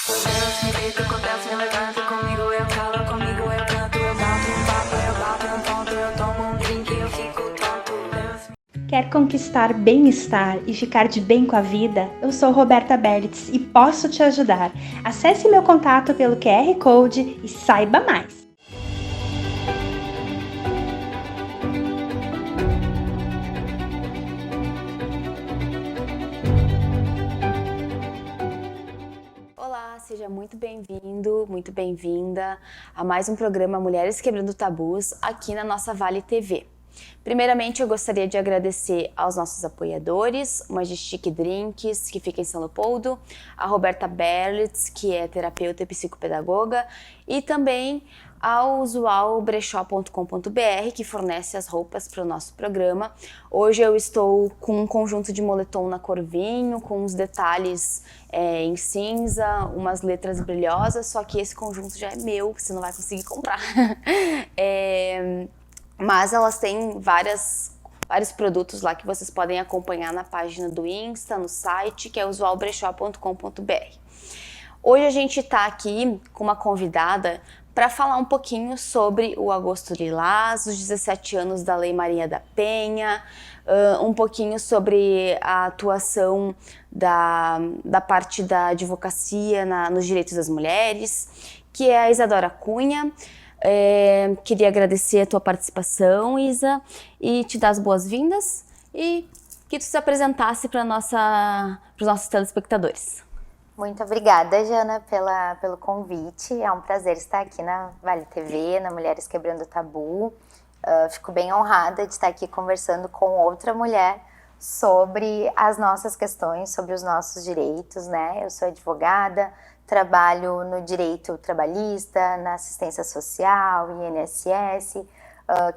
Deus me deita, acontece, me levanta comigo, eu calo, comigo eu canto, eu bato um papo, eu bato um ponto, eu tomo um drink, eu fico tonto. Quer conquistar bem-estar e ficar de bem com a vida? Eu sou Roberta Berlitz e posso te ajudar. Acesse meu contato pelo QR Code e saiba mais. Olá, seja muito bem-vindo, muito bem-vinda a mais um programa Mulheres Quebrando Tabus aqui na nossa Vale TV. Primeiramente, eu gostaria de agradecer aos nossos apoiadores, o Majestic Drinks, que fica em São Leopoldo, a Roberta Berlitz, que é terapeuta e psicopedagoga, e também ao usualbrechó.com.br, que fornece as roupas para o nosso programa. Hoje eu estou com um conjunto de moletom na cor vinho, com uns detalhes em cinza, umas letras brilhosas, só que esse conjunto já é meu, você não vai conseguir comprar. Mas elas têm vários produtos lá que vocês podem acompanhar na página do Insta, no site, que é usualbrechó.com.br. Hoje a gente está aqui com uma convidada para falar um pouquinho sobre o Agosto Lilás, os 17 anos da Lei Maria da Penha, um pouquinho sobre a atuação da parte da advocacia nos direitos das mulheres, que é a Isadora Cunha. Queria agradecer a tua participação, Isa, e te dar as boas-vindas e que tu se apresentasse para os nossos telespectadores. Muito obrigada, Jana, pelo convite. É um prazer estar aqui na Vale TV, na Mulheres Quebrando Tabu. Fico bem honrada de estar aqui conversando com outra mulher sobre as nossas questões, sobre os nossos direitos, né? Eu sou advogada, trabalho no direito trabalhista, na assistência social, INSS,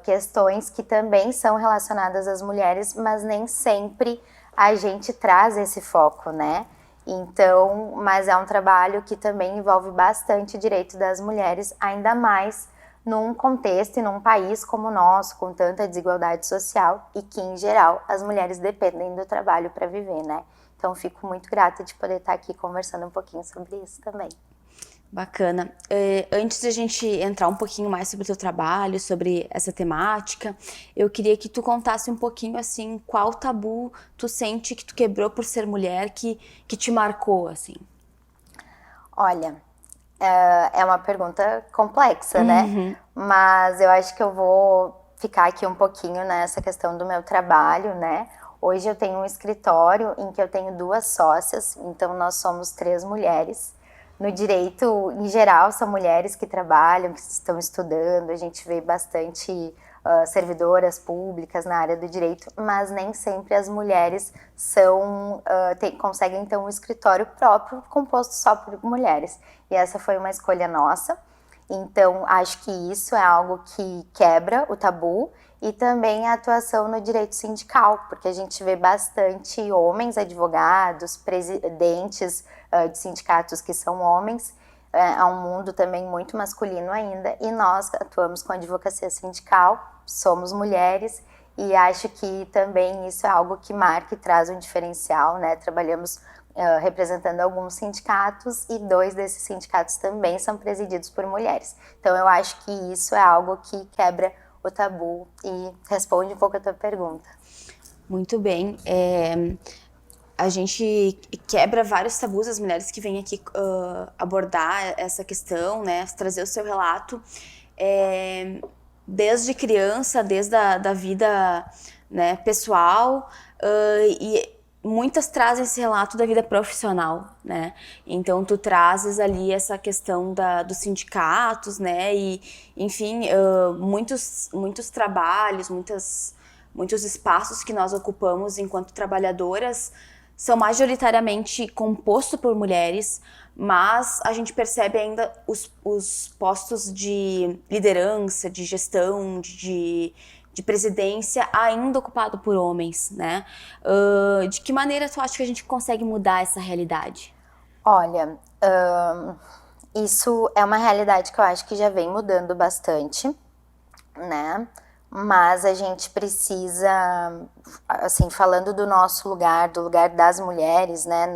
questões que também são relacionadas às mulheres, mas nem sempre a gente traz esse foco, né? Então, mas é um trabalho que também envolve bastante o direito das mulheres, ainda mais num contexto e num país como o nosso, com tanta desigualdade social e que, em geral, as mulheres dependem do trabalho para viver, né? Então, fico muito grata de poder estar aqui conversando um pouquinho sobre isso também. Bacana. Antes de a gente entrar um pouquinho mais sobre o teu trabalho, sobre essa temática, eu queria que tu contasse um pouquinho, assim, qual tabu tu sente que tu quebrou por ser mulher que te marcou, assim? Olha, é uma pergunta complexa, né? Mas eu acho que eu vou ficar aqui um pouquinho nessa questão do meu trabalho, né? Hoje eu tenho um escritório em que eu tenho 2 sócias, então nós somos 3 mulheres. No direito, em geral, são mulheres que trabalham, que estão estudando, a gente vê bastante servidoras públicas na área do direito, mas nem sempre as mulheres conseguem ter um escritório próprio composto só por mulheres. E essa foi uma escolha nossa. Então, acho que isso é algo que quebra o tabu e também a atuação no direito sindical, porque a gente vê bastante homens advogados, presidentes de sindicatos que são homens, é um mundo também muito masculino ainda, e nós atuamos com advocacia sindical, somos mulheres, e acho que também isso é algo que marca e traz um diferencial, né? Trabalhamos representando alguns sindicatos e 2 desses sindicatos também são presididos por mulheres. Então eu acho que isso é algo que quebra o tabu e responde um pouco a tua pergunta. Muito bem. A gente quebra vários tabus, as mulheres que vêm aqui abordar essa questão, né, trazer o seu relato, desde criança, desde a vida, né, pessoal, e muitas trazem esse relato da vida profissional, né? Então tu trazes ali essa questão dos sindicatos, né? E enfim, muitos trabalhos, muitos espaços que nós ocupamos enquanto trabalhadoras são majoritariamente compostos por mulheres, mas a gente percebe ainda os postos de liderança, de gestão, de presidência ainda ocupado por homens, né? De que maneira tu acha que a gente consegue mudar essa realidade? Olha, isso é uma realidade que eu acho que já vem mudando bastante, né? Mas a gente precisa, assim, falando do nosso lugar, do lugar das mulheres, né?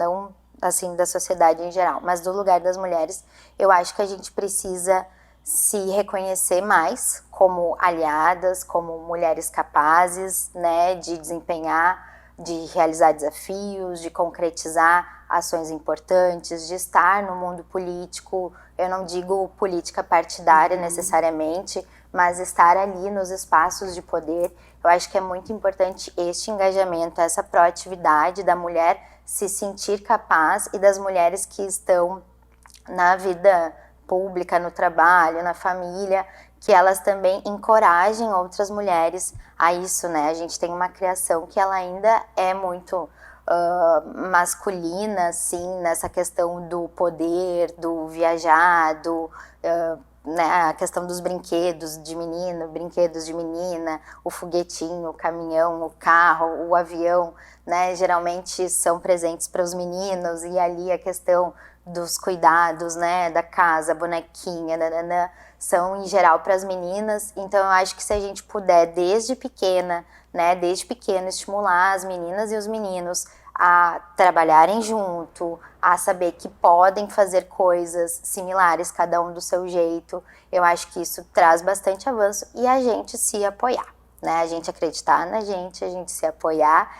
assim, da sociedade em geral, mas do lugar das mulheres, eu acho que a gente precisa se reconhecer mais como aliadas, como mulheres capazes, né, de desempenhar, de realizar desafios, de concretizar ações importantes, de estar no mundo político. Eu não digo política partidária necessariamente, mas estar ali nos espaços de poder. Eu acho que é muito importante este engajamento, essa proatividade da mulher se sentir capaz e das mulheres que estão na vida pública, no trabalho, na família, que elas também encorajem outras mulheres a isso, né? A gente tem uma criação que ela ainda é muito masculina, assim, nessa questão do poder, do viajar, né, a questão dos brinquedos de menino, brinquedos de menina, o foguetinho, o caminhão, o carro, o avião, né, geralmente são presentes para os meninos, e ali a questão dos cuidados, né, da casa, bonequinha, nananã, são em geral para as meninas. Então eu acho que se a gente puder desde pequena, né, desde pequeno estimular as meninas e os meninos a trabalharem junto, a saber que podem fazer coisas similares, cada um do seu jeito, eu acho que isso traz bastante avanço, e a gente se apoiar, né, a gente acreditar na gente, a gente se apoiar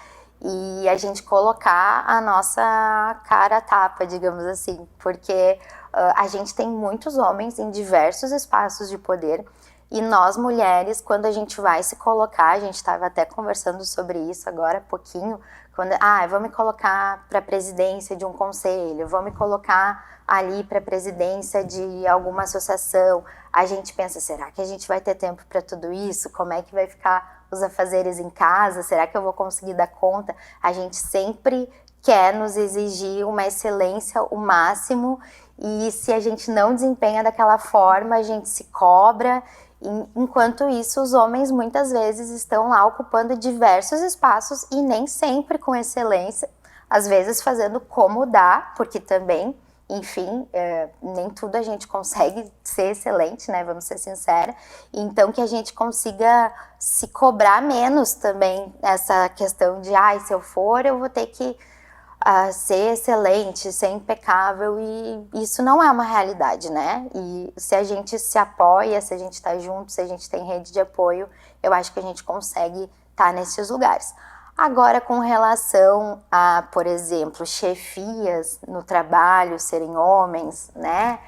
e a gente colocar a nossa cara a tapa, digamos assim, porque a gente tem muitos homens em diversos espaços de poder, e nós mulheres, quando a gente vai se colocar, a gente estava até conversando sobre isso agora há pouquinho, quando, eu vou me colocar para a presidência de um conselho, vou me colocar ali para a presidência de alguma associação, a gente pensa, será que a gente vai ter tempo para tudo isso? Como é que vai ficar os afazeres em casa? Será que eu vou conseguir dar conta? A gente sempre quer nos exigir uma excelência, o máximo, e se a gente não desempenha daquela forma, a gente se cobra. Enquanto isso, os homens muitas vezes estão lá ocupando diversos espaços e nem sempre com excelência, às vezes fazendo como dá, porque também, enfim, nem tudo a gente consegue ser excelente, né? Vamos ser sinceros. Então, que a gente consiga se cobrar menos também essa questão de, se eu for, eu vou ter que ser excelente, ser impecável, e isso não é uma realidade, né? E se a gente se apoia, se a gente está junto, se a gente tem rede de apoio, eu acho que a gente consegue estar nesses lugares. Agora, com relação a, por exemplo, chefias no trabalho serem homens, né?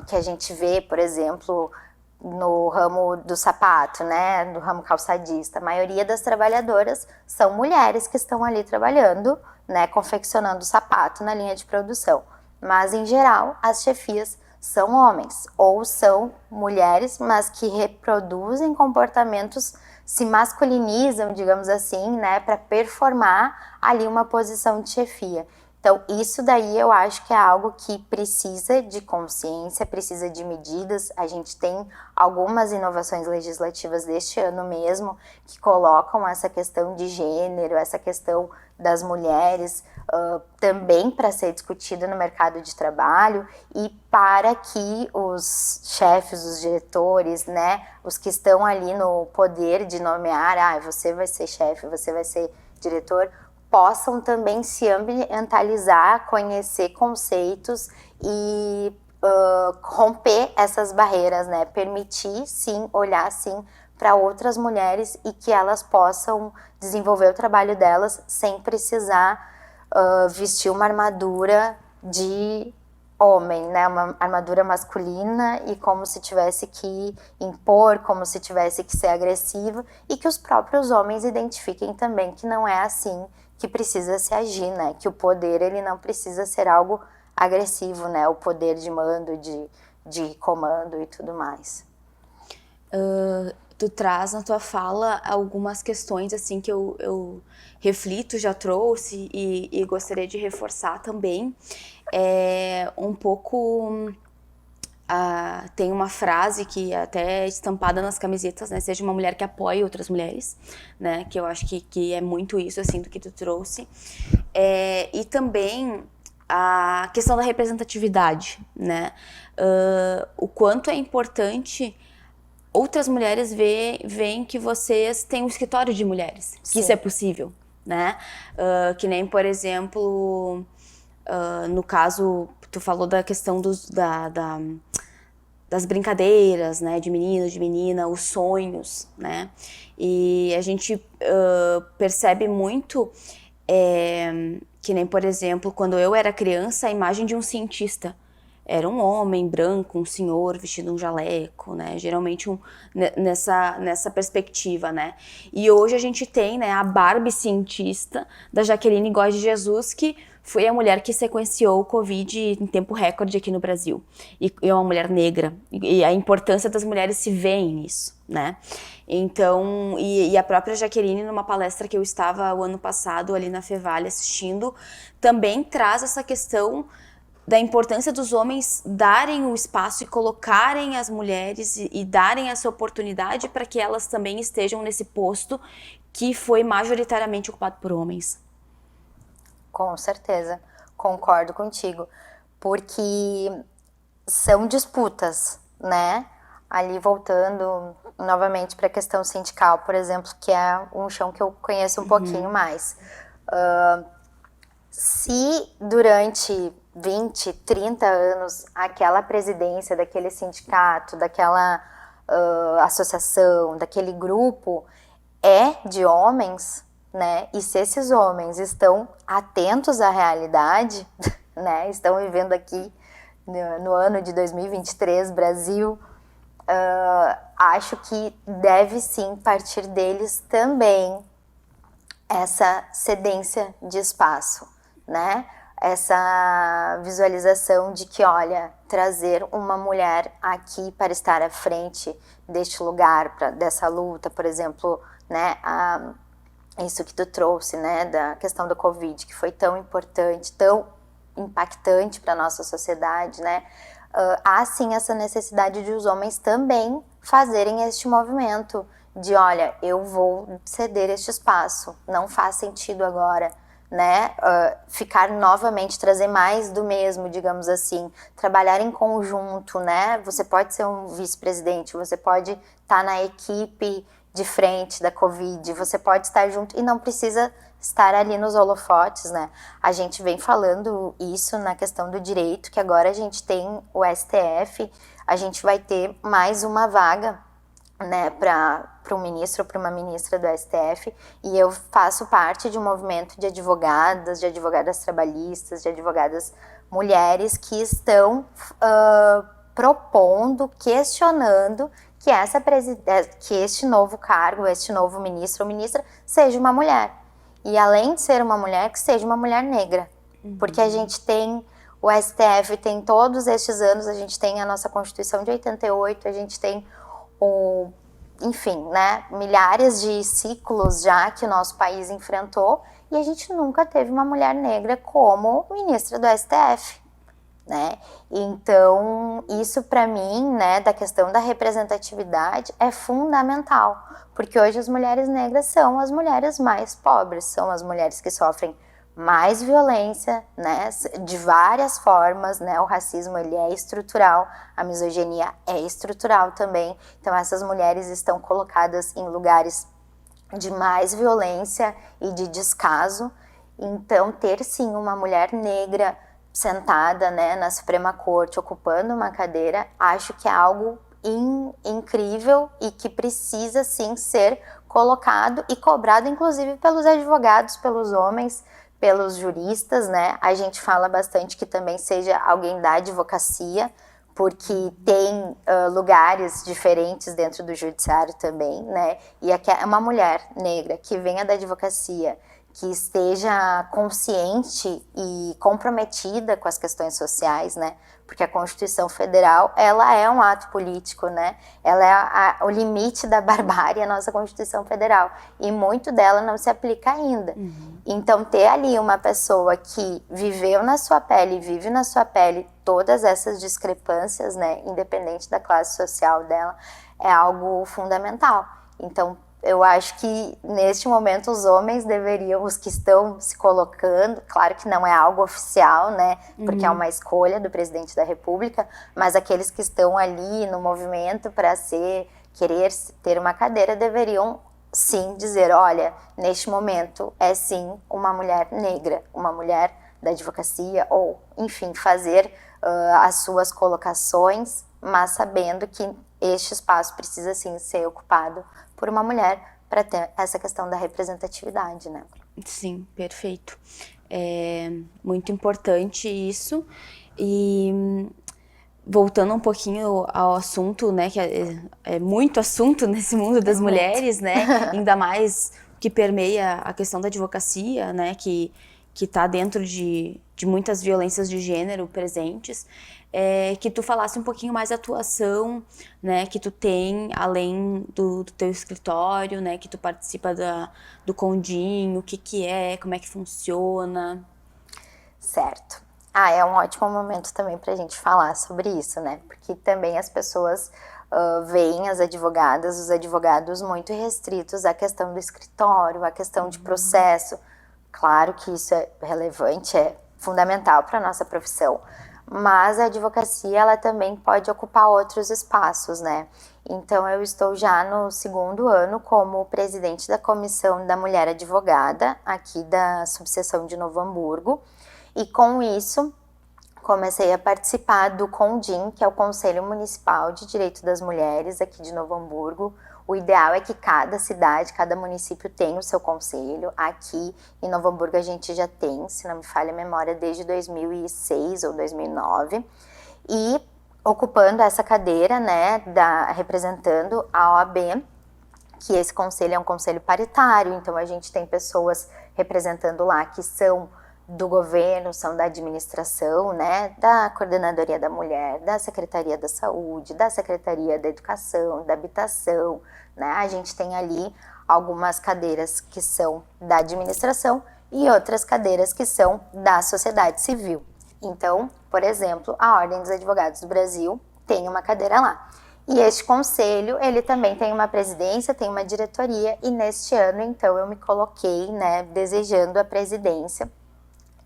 Que a gente vê, por exemplo, no ramo do sapato, né? No ramo calçadista, a maioria das trabalhadoras são mulheres que estão ali trabalhando, né, confeccionando o sapato na linha de produção. Mas, em geral, as chefias são homens, ou são mulheres, mas que reproduzem comportamentos, se masculinizam, digamos assim, né, para performar ali uma posição de chefia. Então, isso daí eu acho que é algo que precisa de consciência, precisa de medidas. A gente tem algumas inovações legislativas deste ano mesmo que colocam essa questão de gênero, essa questão das mulheres também para ser discutida no mercado de trabalho, e para que os chefes, os diretores, né, os que estão ali no poder de nomear, você vai ser chefe, você vai ser diretor, possam também se ambientalizar, conhecer conceitos e romper essas barreiras, né? Permitir, sim, olhar, sim, para outras mulheres, e que elas possam desenvolver o trabalho delas sem precisar vestir uma armadura de homem, né? Uma armadura masculina, e como se tivesse que impor, como se tivesse que ser agressivo, e que os próprios homens identifiquem também que não é assim que precisa se agir, né? Que o poder, ele não precisa ser algo agressivo, né? O poder de mando, de comando e tudo mais. Tu traz na tua fala algumas questões assim que eu reflito, já trouxe e gostaria de reforçar também. Um pouco... tem uma frase que até é estampada nas camisetas, né? Seja uma mulher que apoie outras mulheres, né? Que eu acho que é muito isso, assim, do que tu trouxe. E também a questão da representatividade, né? O quanto é importante outras mulheres veem que vocês têm um escritório de mulheres, que isso é possível, né? Que nem, por exemplo... No caso, tu falou da questão das brincadeiras, né, de menino, de menina, os sonhos, né, e a gente percebe muito, que nem, por exemplo, quando eu era criança, a imagem de um cientista era um homem branco, um senhor vestido um jaleco, né, geralmente nessa perspectiva, né, e hoje a gente tem, né, a Barbie cientista da Jaqueline Góes de Jesus, que foi a mulher que sequenciou o Covid em tempo recorde aqui no Brasil. E é uma mulher negra. E a importância das mulheres se vêem nisso, né? Então, e a própria Jaqueline, numa palestra que eu estava o ano passado ali na Fevale assistindo, também traz essa questão da importância dos homens darem o espaço e colocarem as mulheres e darem essa oportunidade para que elas também estejam nesse posto que foi majoritariamente ocupado por homens. Com certeza, concordo contigo, porque são disputas, né? Ali voltando novamente para a questão sindical, por exemplo, que é um chão que eu conheço um pouquinho mais. Se durante 20, 30 anos aquela presidência daquele sindicato, daquela associação, daquele grupo é de homens, né? E se esses homens estão atentos à realidade, né? Estão vivendo aqui no ano de 2023, Brasil, acho que deve sim partir deles também essa cedência de espaço, né? Essa visualização de que, olha, trazer uma mulher aqui para estar à frente deste lugar, dessa luta, por exemplo, né? Isso que tu trouxe, né, da questão do Covid, que foi tão importante, tão impactante para a nossa sociedade, né, há sim essa necessidade de os homens também fazerem este movimento de, olha, eu vou ceder este espaço, não faz sentido agora, né, ficar novamente, trazer mais do mesmo, digamos assim, trabalhar em conjunto, né, você pode ser um vice-presidente, você pode estar na equipe de frente da Covid, você pode estar junto e não precisa estar ali nos holofotes, né? A gente vem falando isso na questão do direito, que agora a gente tem o STF, a gente vai ter mais uma vaga, né, para um ministro ou para uma ministra do STF, e eu faço parte de um movimento de advogadas trabalhistas, de advogadas mulheres que estão propondo, questionando que este novo cargo, este novo ministro ou ministra seja uma mulher. E além de ser uma mulher, que seja uma mulher negra. Porque a gente tem o STF, tem todos estes anos, a gente tem a nossa Constituição de 88, a gente tem enfim, né, milhares de ciclos já que o nosso país enfrentou, e a gente nunca teve uma mulher negra como ministra do STF. Né? Então, isso para mim, né, da questão da representatividade é fundamental, porque hoje as mulheres negras são as mulheres mais pobres, são as mulheres que sofrem mais violência, né, de várias formas, né, o racismo ele é estrutural, a misoginia é estrutural também, então essas mulheres estão colocadas em lugares de mais violência e de descaso, então ter sim uma mulher negra sentada, né, na Suprema Corte, ocupando uma cadeira, acho que é algo incrível e que precisa sim ser colocado e cobrado, inclusive pelos advogados, pelos homens, pelos juristas, né? A gente fala bastante que também seja alguém da advocacia, porque tem lugares diferentes dentro do judiciário também, né? E aqui é uma mulher negra que venha da advocacia, que esteja consciente e comprometida com as questões sociais, né? Porque a Constituição Federal, ela é um ato político, né? Ela é o limite da barbárie, a nossa Constituição Federal. E muito dela não se aplica ainda. Então, ter ali uma pessoa que viveu na sua pele, vive na sua pele todas essas discrepâncias, né? Independente da classe social dela, é algo fundamental. Então, eu acho que neste momento os homens deveriam, os que estão se colocando, claro que não é algo oficial, né, porque é uma escolha do presidente da República, mas aqueles que estão ali no movimento para querer ter uma cadeira deveriam sim dizer, olha, neste momento é sim uma mulher negra, uma mulher da advocacia, ou, enfim, fazer as suas colocações, mas sabendo que este espaço precisa, sim, ser ocupado por uma mulher para ter essa questão da representatividade, né? Sim, perfeito. É muito importante isso. E voltando um pouquinho ao assunto, né, que é muito assunto nesse mundo das mulheres, né, ainda mais que permeia a questão da advocacia, né, que está dentro de muitas violências de gênero presentes, que tu falasse um pouquinho mais da atuação, né, que tu tem além do teu escritório, né, que tu participa do Condim, o que é, como é que funciona. Certo. É um ótimo momento também para a gente falar sobre isso, né? Porque também as pessoas veem as advogadas, os advogados muito restritos à questão do escritório, à questão de processo. Claro que isso é relevante, é fundamental para a nossa profissão, mas a advocacia ela também pode ocupar outros espaços, né? Então eu estou já no 2º ano como presidente da Comissão da Mulher Advogada aqui da subseção de Novo Hamburgo, e com isso comecei a participar do CONDIM, que é o Conselho Municipal de Direito das Mulheres aqui de Novo Hamburgo. O ideal é que cada cidade, cada município tenha o seu conselho. Aqui em Novo Hamburgo a gente já tem, se não me falha a memória, desde 2006 ou 2009. E ocupando essa cadeira, né, representando a OAB, que esse conselho é um conselho paritário, então a gente tem pessoas representando lá que são do governo, são da administração, né, da Coordenadoria da Mulher, da Secretaria da Saúde, da Secretaria da Educação, da Habitação, né, a gente tem ali algumas cadeiras que são da administração e outras cadeiras que são da sociedade civil. Então, por exemplo, a Ordem dos Advogados do Brasil tem uma cadeira lá. E este conselho, ele também tem uma presidência, tem uma diretoria, e neste ano, então, eu me coloquei, né, desejando a presidência,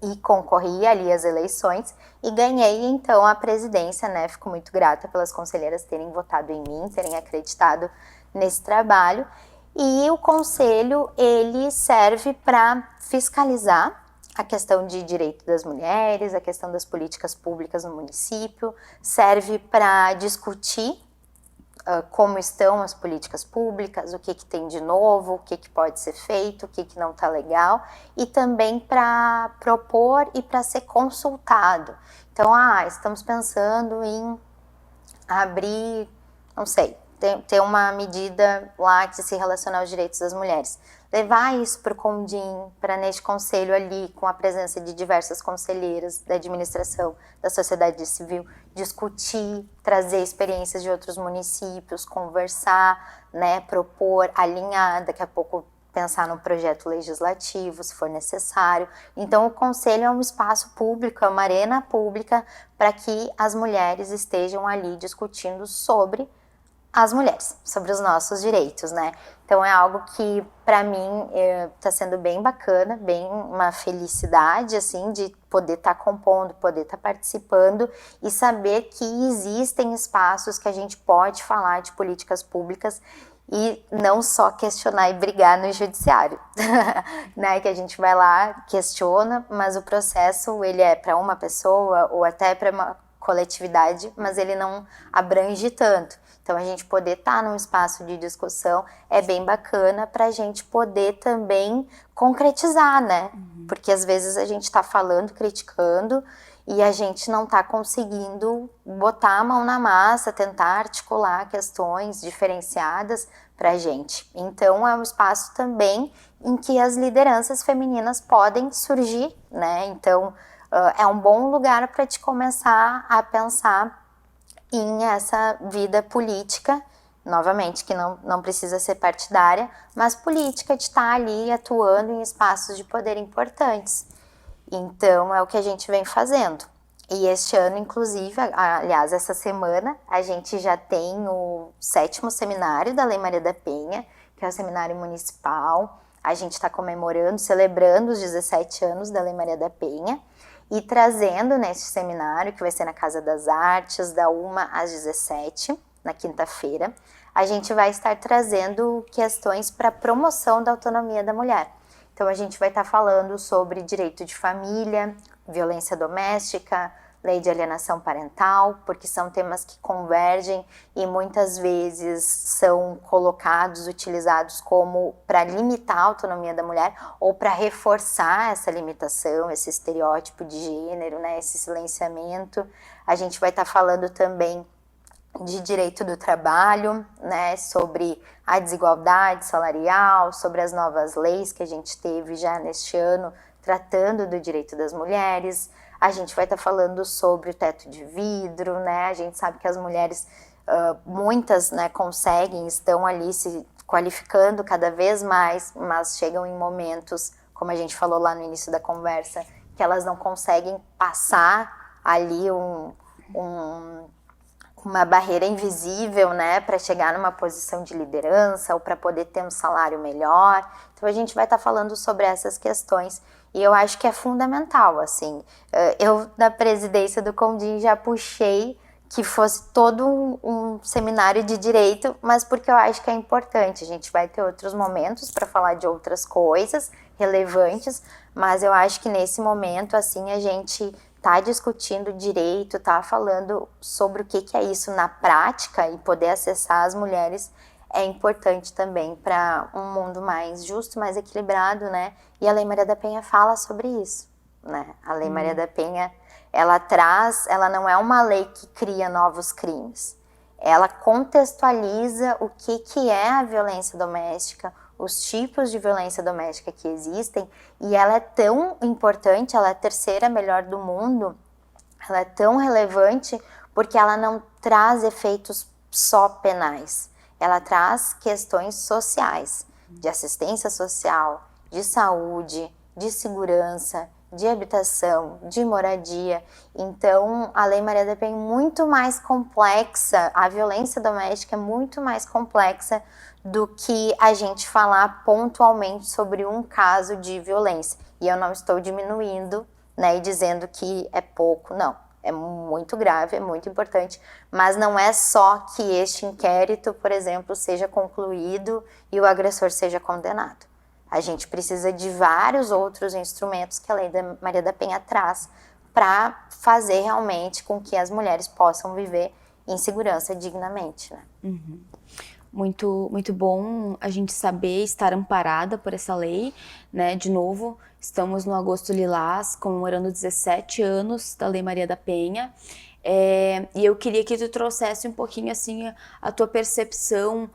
e concorri ali às eleições e ganhei então a presidência, né? Fico muito grata pelas conselheiras terem votado em mim, terem acreditado nesse trabalho. E o conselho, ele serve para fiscalizar a questão de direito das mulheres, a questão das políticas públicas no município, serve para discutir como estão as políticas públicas, o que tem de novo, o que pode ser feito, o que não está legal, e também para propor e para ser consultado. Então, estamos pensando em abrir, não sei, ter uma medida lá que se relaciona aos direitos das mulheres. Levar isso para o Condim, para neste conselho ali, com a presença de diversas conselheiras da administração, da sociedade civil, discutir, trazer experiências de outros municípios, conversar, né, propor, alinhar, daqui a pouco pensar no projeto legislativo, se for necessário. Então, o conselho é um espaço público, é uma arena pública para que as mulheres estejam ali discutindo sobre as mulheres, sobre os nossos direitos, né? Então é algo que para mim está sendo bem bacana, bem uma felicidade assim de poder estar compondo, poder estar participando e saber que existem espaços que a gente pode falar de políticas públicas e não só questionar e brigar no judiciário, né? Que a gente vai lá, questiona, mas o processo ele é para uma pessoa ou até para uma coletividade, mas ele não abrange tanto. Então, a gente poder estar num espaço de discussão é bem bacana para a gente poder também concretizar, né? Porque às vezes a gente está falando, criticando e a gente não está conseguindo botar a mão na massa, tentar articular questões diferenciadas para a gente. Então, é um espaço também em que as lideranças femininas podem surgir, né? Então, é um bom lugar para te começar a pensar em essa vida política, novamente, que não precisa ser partidária, mas política, de estar ali atuando em espaços de poder importantes. Então, é o que a gente vem fazendo. E este ano, inclusive, aliás, essa semana, a gente já tem o 7º seminário da Lei Maria da Penha, que é o seminário municipal. A gente está comemorando, celebrando os 17 anos da Lei Maria da Penha, e trazendo neste seminário, que vai ser na Casa das Artes, da 1 às 17, na quinta-feira, a gente vai estar trazendo questões para promoção da autonomia da mulher. Então, a gente vai estar falando sobre direito de família, violência doméstica, lei de alienação parental, porque são temas que convergem e muitas vezes são colocados, utilizados como para limitar a autonomia da mulher ou para reforçar essa limitação, esse estereótipo de gênero, né, esse silenciamento. A gente vai estar falando também de direito do trabalho, né, sobre a desigualdade salarial, sobre as novas leis que a gente teve já neste ano, tratando do direito das mulheres. A gente vai estar falando sobre o teto de vidro, né? A gente sabe que as mulheres, muitas, né, conseguem, estão ali se qualificando cada vez mais, mas chegam em momentos, como a gente falou lá no início da conversa, que elas não conseguem passar ali uma barreira invisível, né, para chegar numa posição de liderança ou para poder ter um salário melhor. Então a gente vai estar falando sobre essas questões e eu acho que é fundamental, assim. Eu, na presidência do Condim, já puxei que fosse todo um seminário de direito, mas porque eu acho que é importante. A gente vai ter outros momentos para falar de outras coisas relevantes, mas eu acho que nesse momento, assim, a gente tá discutindo direito, tá falando sobre o que é isso na prática e poder acessar as mulheres é importante também para um mundo mais justo, mais equilibrado, né? E a Lei Maria da Penha fala sobre isso, né? A Lei Maria da Penha, ela não é uma lei que cria novos crimes. Ela contextualiza o que é a violência doméstica, os tipos de violência doméstica que existem, e ela é tão importante, ela é a terceira melhor do mundo, ela é tão relevante porque ela não traz efeitos só penais, ela traz questões sociais, de assistência social, de saúde, de segurança, de habitação, de moradia. Então, a Lei Maria da Penha é muito mais complexa, a violência doméstica é muito mais complexa do que a gente falar pontualmente sobre um caso de violência. E eu não estou diminuindo, né, e dizendo que é pouco, não. É muito grave, é muito importante, mas não é só que este inquérito, por exemplo, seja concluído e o agressor seja condenado. A gente precisa de vários outros instrumentos que a Lei Maria da Penha traz para fazer realmente com que as mulheres possam viver em segurança dignamente, né? Uhum. Muito, muito bom a gente saber estar amparada por essa lei, né? De novo, estamos no Agosto Lilás, comemorando 17 anos da Lei Maria da Penha. E eu queria que tu trouxesse um pouquinho, assim, a tua percepção.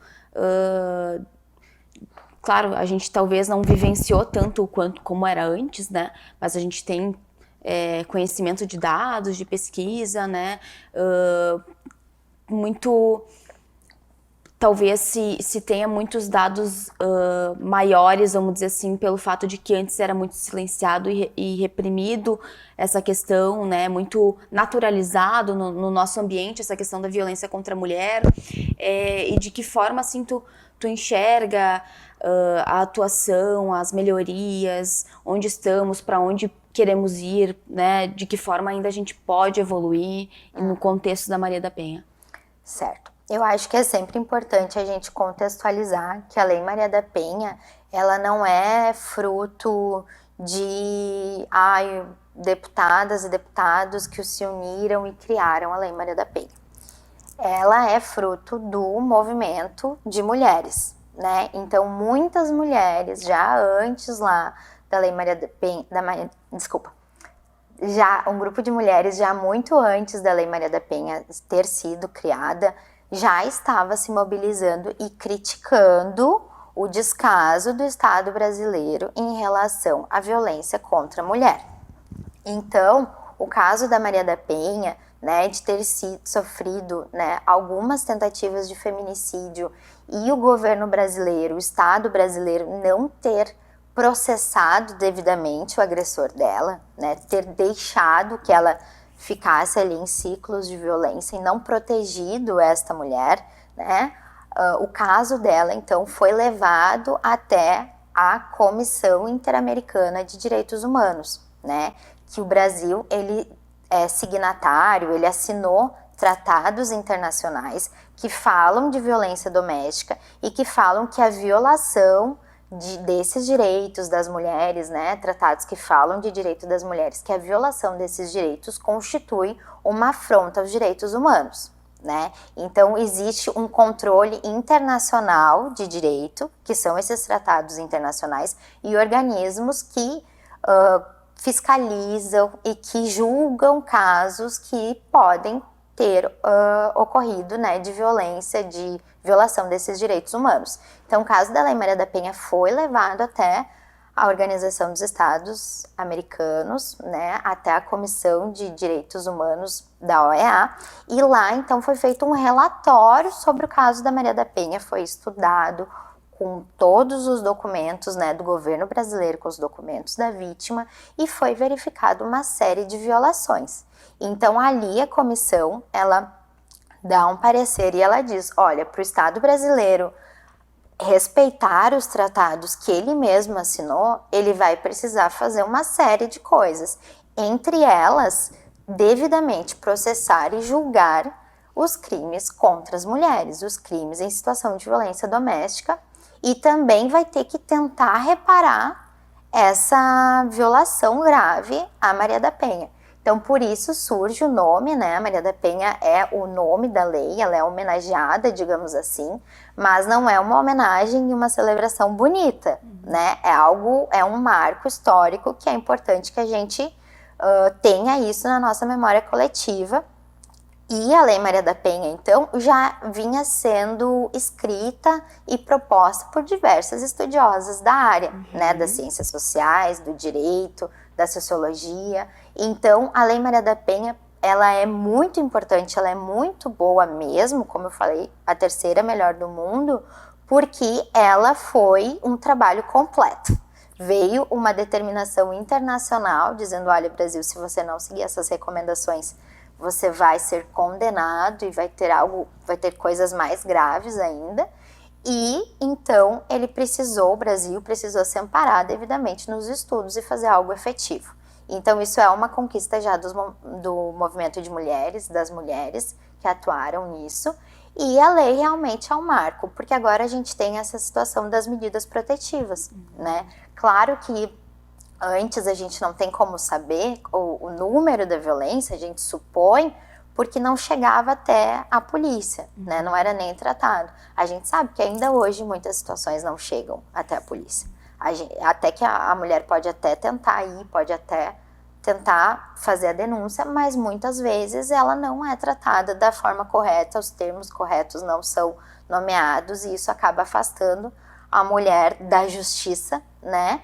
Claro, a gente talvez não vivenciou tanto como era antes, né? Mas a gente tem conhecimento de dados, de pesquisa, né? Talvez se tenha muitos dados maiores, vamos dizer assim, pelo fato de que antes era muito silenciado e reprimido essa questão, né, muito naturalizado no nosso ambiente, essa questão da violência contra a mulher, e de que forma, assim, tu enxerga a atuação, as melhorias, onde estamos, para onde queremos ir, né, de que forma ainda a gente pode evoluir no contexto da Maria da Penha. Certo. Eu acho que é sempre importante a gente contextualizar que a Lei Maria da Penha, ela não é fruto de deputadas e deputados que se uniram e criaram a Lei Maria da Penha. Ela é fruto do movimento de mulheres, né? Então, muitas mulheres, já antes lá da Lei Maria da Penha, já um grupo de mulheres, já muito antes da Lei Maria da Penha ter sido criada, já estava se mobilizando e criticando o descaso do Estado brasileiro em relação à violência contra a mulher. Então, o caso da Maria da Penha, né, de ter sofrido, né, algumas tentativas de feminicídio e o governo brasileiro, o Estado brasileiro não ter processado devidamente o agressor dela, né, ter deixado que ela ficasse ali em ciclos de violência e não protegido esta mulher, né? O caso dela, então, foi levado até a Comissão Interamericana de Direitos Humanos, né? Que o Brasil, ele é signatário, ele assinou tratados internacionais que falam de violência doméstica e que falam que a violação desses direitos das mulheres, né, tratados que falam de direito das mulheres, que a violação desses direitos constitui uma afronta aos direitos humanos, né? Então existe um controle internacional de direito, que são esses tratados internacionais, e organismos que fiscalizam e que julgam casos que podem ter ocorrido, né, de violência, de violação desses direitos humanos. Então, o caso da Lei Maria da Penha foi levado até a Organização dos Estados Americanos, né, até a Comissão de Direitos Humanos da OEA, e lá, então, foi feito um relatório sobre o caso da Maria da Penha, foi estudado com todos os documentos, né, do governo brasileiro, com os documentos da vítima, e foi verificado uma série de violações. Então, ali a comissão, ela dá um parecer e ela diz, olha, para o Estado brasileiro respeitar os tratados que ele mesmo assinou, ele vai precisar fazer uma série de coisas. Entre elas, devidamente processar e julgar os crimes contra as mulheres, os crimes em situação de violência doméstica, e também vai ter que tentar reparar essa violação grave à Maria da Penha. Então, por isso surge o nome, né? A Maria da Penha é o nome da lei, ela é homenageada, digamos assim, mas não é uma homenagem e uma celebração bonita, né? É um marco histórico que é importante que a gente tenha isso na nossa memória coletiva. E a Lei Maria da Penha, então, já vinha sendo escrita e proposta por diversas estudiosas da área, né? Das ciências sociais, do direito, da sociologia. Então, a Lei Maria da Penha, ela é muito importante, ela é muito boa mesmo, como eu falei, a terceira melhor do mundo, porque ela foi um trabalho completo. Veio uma determinação internacional dizendo, olha, Brasil, se você não seguir essas recomendações, você vai ser condenado e vai ter coisas mais graves ainda. E, então, o Brasil precisou se amparar devidamente nos estudos e fazer algo efetivo. Então, isso é uma conquista já do movimento de mulheres, das mulheres que atuaram nisso. E a lei realmente é um marco, porque agora a gente tem essa situação das medidas protetivas, né? Claro que antes a gente não tem como saber o número da violência, a gente supõe, porque não chegava até a polícia, né? Não era nem tratado. A gente sabe que ainda hoje muitas situações não chegam até a polícia. Até que a mulher pode até tentar ir, pode até tentar fazer a denúncia, mas muitas vezes ela não é tratada da forma correta, os termos corretos não são nomeados e isso acaba afastando a mulher da justiça, né?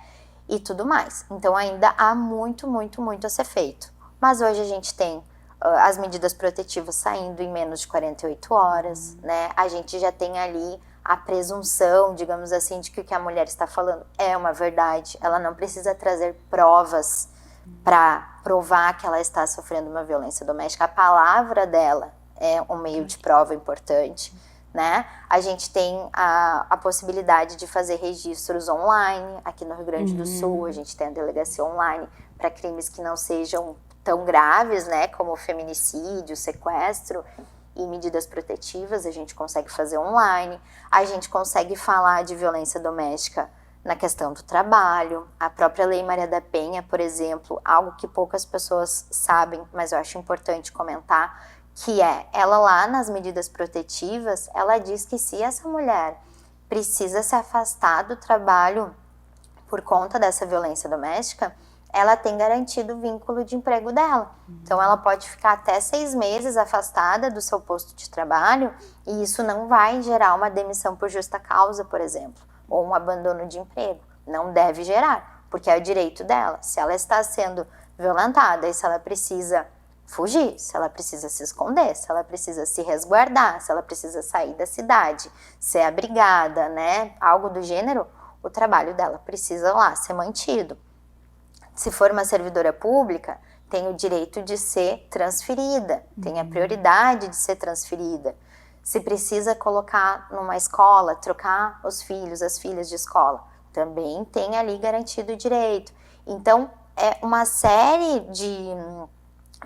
E tudo mais. Então ainda há muito, muito, muito a ser feito. Mas hoje a gente tem as medidas protetivas saindo em menos de 48 horas, né? A gente já tem ali a presunção, digamos assim, de que o que a mulher está falando é uma verdade. Ela não precisa trazer provas para provar que ela está sofrendo uma violência doméstica. A palavra dela é um meio de prova importante, né? A gente tem a possibilidade de fazer registros online. Aqui no Rio Grande do Sul, a gente tem a delegacia online para crimes que não sejam tão graves, né? Como feminicídio, sequestro e medidas protetivas, a gente consegue fazer online. A gente consegue falar de violência doméstica na questão do trabalho. A própria Lei Maria da Penha, por exemplo, algo que poucas pessoas sabem, mas eu acho importante comentar, que ela lá nas medidas protetivas, ela diz que se essa mulher precisa se afastar do trabalho por conta dessa violência doméstica, ela tem garantido o vínculo de emprego dela. Então ela pode ficar até 6 meses afastada do seu posto de trabalho e isso não vai gerar uma demissão por justa causa, por exemplo, ou um abandono de emprego. Não deve gerar, porque é o direito dela. Se ela está sendo violentada e se ela precisa fugir, se ela precisa se esconder, se ela precisa se resguardar, se ela precisa sair da cidade, ser abrigada, né, algo do gênero, o trabalho dela precisa lá ser mantido. Se for uma servidora pública, tem o direito de ser transferida, tem a prioridade de ser transferida. Se precisa colocar numa escola, trocar os filhos, as filhas de escola, também tem ali garantido o direito. Então, é uma série de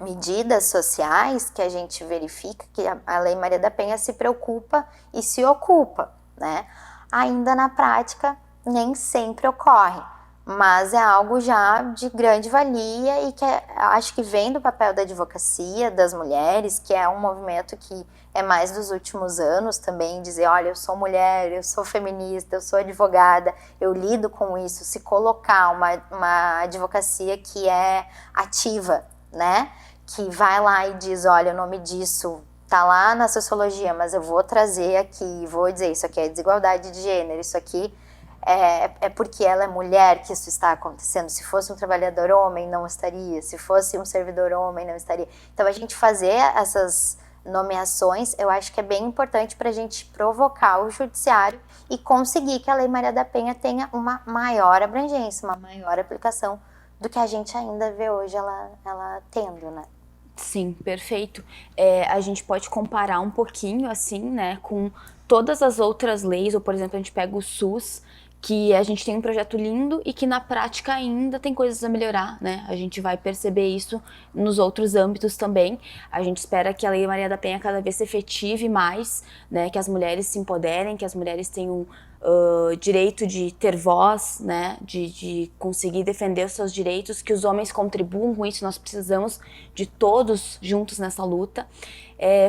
medidas sociais que a gente verifica que a Lei Maria da Penha se preocupa e se ocupa, né? Ainda na prática, nem sempre ocorre, mas é algo já de grande valia e que acho que vem do papel da advocacia das mulheres, que é um movimento que é mais dos últimos anos também, dizer, olha, eu sou mulher, eu sou feminista, eu sou advogada, eu lido com isso, se colocar uma advocacia que é ativa, né? Que vai lá e diz, olha, o nome disso tá lá na sociologia, mas eu vou trazer aqui, vou dizer, isso aqui é desigualdade de gênero, isso aqui é porque ela é mulher que isso está acontecendo. Se fosse um trabalhador homem, não estaria. Se fosse um servidor homem, não estaria. Então, a gente fazer essas nomeações, eu acho que é bem importante para a gente provocar o judiciário e conseguir que a Lei Maria da Penha tenha uma maior abrangência, uma maior aplicação do que a gente ainda vê hoje ela tendo, né? Sim, perfeito. A gente pode comparar um pouquinho, assim, né, com todas as outras leis, ou, por exemplo, a gente pega o SUS, que a gente tem um projeto lindo e que na prática ainda tem coisas a melhorar, né? A gente vai perceber isso nos outros âmbitos também. A gente espera que a Lei Maria da Penha cada vez se efetive mais, né? Que as mulheres se empoderem, que as mulheres tenham direito de ter voz, né? De conseguir defender os seus direitos, que os homens contribuam com isso. Nós precisamos de todos juntos nessa luta.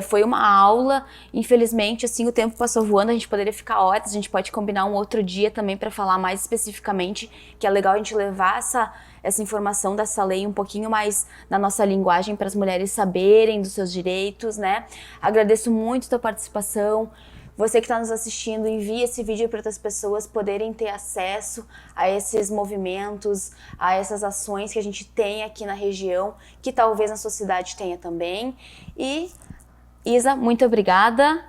Foi uma aula, infelizmente, assim, o tempo passou voando, a gente poderia ficar horas, a gente pode combinar um outro dia também para falar mais especificamente, que é legal a gente levar essa informação dessa lei um pouquinho mais na nossa linguagem para as mulheres saberem dos seus direitos, né? Agradeço muito a tua participação. Você que está nos assistindo, envie esse vídeo para outras pessoas poderem ter acesso a esses movimentos, a essas ações que a gente tem aqui na região, que talvez na sociedade tenha também. E, Isa, muito obrigada.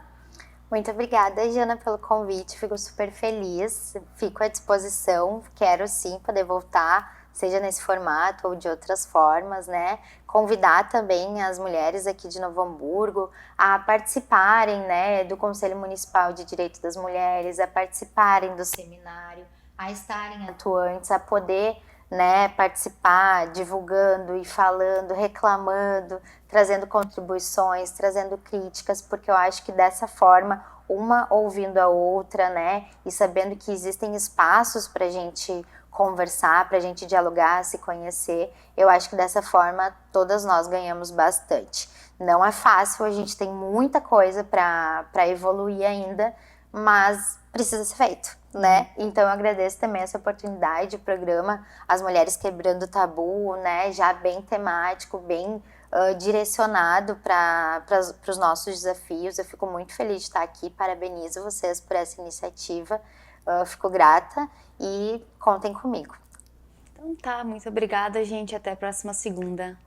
Muito obrigada, Jana, pelo convite. Fico super feliz, fico à disposição. Quero sim poder voltar, seja nesse formato ou de outras formas, né? Convidar também as mulheres aqui de Novo Hamburgo a participarem, né, do Conselho Municipal de Direitos das Mulheres, a participarem do seminário, a estarem atuantes, a poder, né, participar, divulgando e falando, reclamando, trazendo contribuições, trazendo críticas, porque eu acho que dessa forma, uma ouvindo a outra, né, e sabendo que existem espaços para a gente conversar, para a gente dialogar, se conhecer, eu acho que dessa forma todas nós ganhamos bastante. Não é fácil, a gente tem muita coisa para evoluir ainda, mas precisa ser feito, né? Então eu agradeço também essa oportunidade, o programa As Mulheres Quebrando o Tabu, né? Já bem temático, bem direcionado para os nossos desafios. Eu fico muito feliz de estar aqui, parabenizo vocês por essa iniciativa, fico grata e contem comigo. Então tá, muito obrigada, gente. Até a próxima segunda.